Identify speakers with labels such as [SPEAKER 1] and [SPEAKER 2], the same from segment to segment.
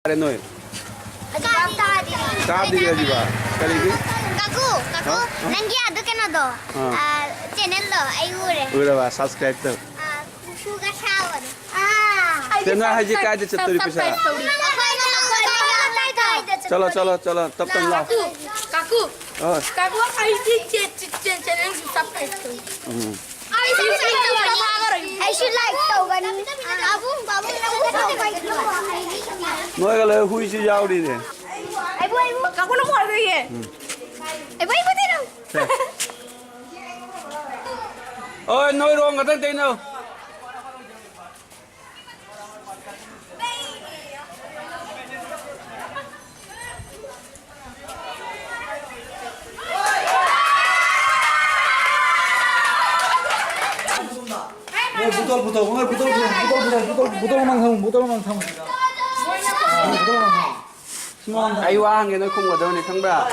[SPEAKER 1] Are noi. Tadi dia juga. Kali ini.
[SPEAKER 2] Kaku. Nanti ada kan ada. Channel lo, ayu re.
[SPEAKER 1] Udah bah, subscribe tu.
[SPEAKER 2] Suka shower.
[SPEAKER 1] Channel haji kaje ceturi pisa. Chalo, tap tap lah.
[SPEAKER 3] Kaku.
[SPEAKER 1] Oh.
[SPEAKER 3] Kaku ID channel subscribe tu.
[SPEAKER 2] I should like to gan. Babu.
[SPEAKER 1] Noi kalau hui si jauh di ni.
[SPEAKER 2] Ibu.
[SPEAKER 3] Kaku nak buat lagi.
[SPEAKER 2] Ibu tino.
[SPEAKER 1] Ôi noi rong cái tên đâu.
[SPEAKER 4] 부덜부덜
[SPEAKER 1] Ai qua nghe nói không có đâu này không bà.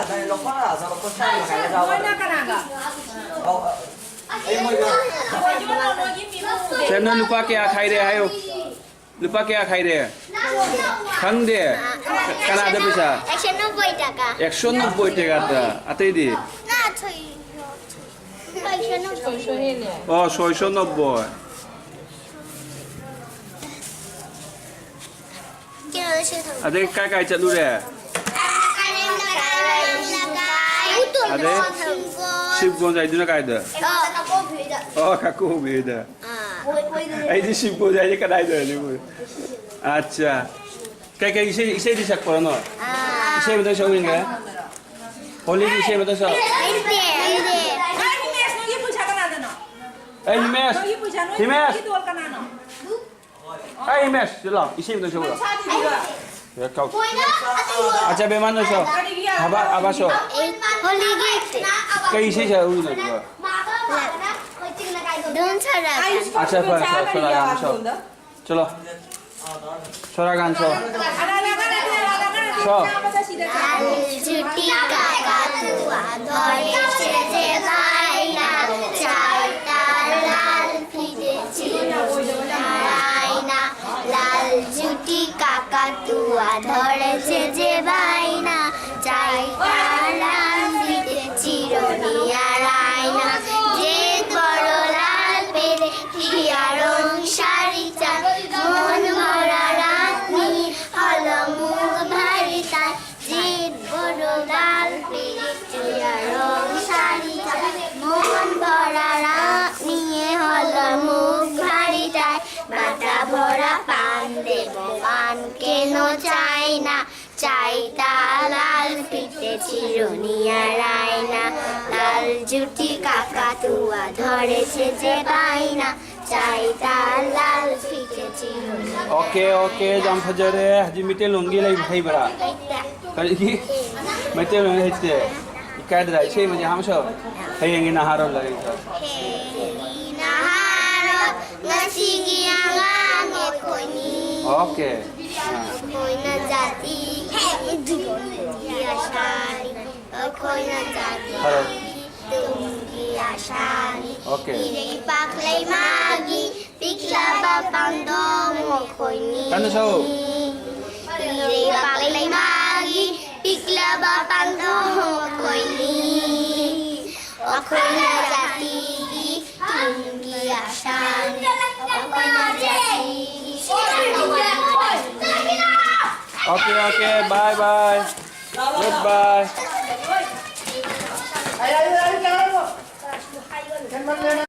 [SPEAKER 1] Xem nó lupa kaya khai deh ayo. Lupa kaya khai deh. Khang deh. Kana ada bisa.
[SPEAKER 2] 190 টাকা
[SPEAKER 1] 190 টাকা ta. Atai di.
[SPEAKER 2] না ছয় 690
[SPEAKER 1] Oh 690. Ada kai caklu deh. Ada Shipgon jai duna kai dah. Oh kaku beda. Ai di Shipgon jai kadai dah ni. Acha. Kai ise di sak pora no. Ise betul show inga. Holy ise betul show. Ai Himesh. Ai Himesh, jelah. Ise betul show. Ya kau. Acha be mano show. Aba show.
[SPEAKER 2] Holi gift
[SPEAKER 1] Kai ise show ni no.
[SPEAKER 2] दोन छरा
[SPEAKER 1] Acha pa show. Chalo. Chora gan show. Show.
[SPEAKER 2] ছুটি কাকা তুয়া ধরে সেজে বাইনা চারটা লাল ফিরেছি আয়না লাল জুটি কাকা তুয়া ধরেছে যে বাইনা চারটা লাল ফিরেছি রনিয়ার আয়না যে বড় লাল পেরে টিয়া রং শাড়ি চাই মন ভরা রাত্রি হলো মুখ ভারী তাই যে বড় লাল পেরে টিয়া রং শাড়ি চাই মন ভরা রাত্রি হলো মুখ ভারী তাই বাটা ভরা পান দেব পান কেন চাই না চাইতা লাল পিঠে চিরুনিয়ার আয়না লাল জুটি কাকা তুয়া ধরেছে যে বাইনা চাইতা লাল পিঠে চিরুনিয়া
[SPEAKER 1] Oke jam fajar deh. Haji mite longi lagi hai bara. Kali ini mite longi hite. Ikai dah ise macam ham show. Hai yang ini haram lagi.
[SPEAKER 2] Naharo ngasi ang koni
[SPEAKER 1] Oke.
[SPEAKER 2] koy na jati dungi ashari koy na jati dungi ashari
[SPEAKER 1] Oke.
[SPEAKER 2] Ire paklay magi bigla babandong koy ni
[SPEAKER 1] Kano show?
[SPEAKER 2] Ire paklay magi bigla babandong koy ni koy na jati dungi ashari koy na jati
[SPEAKER 1] Oke bye. Goodbye.
[SPEAKER 4] Ayo, jangan lupa.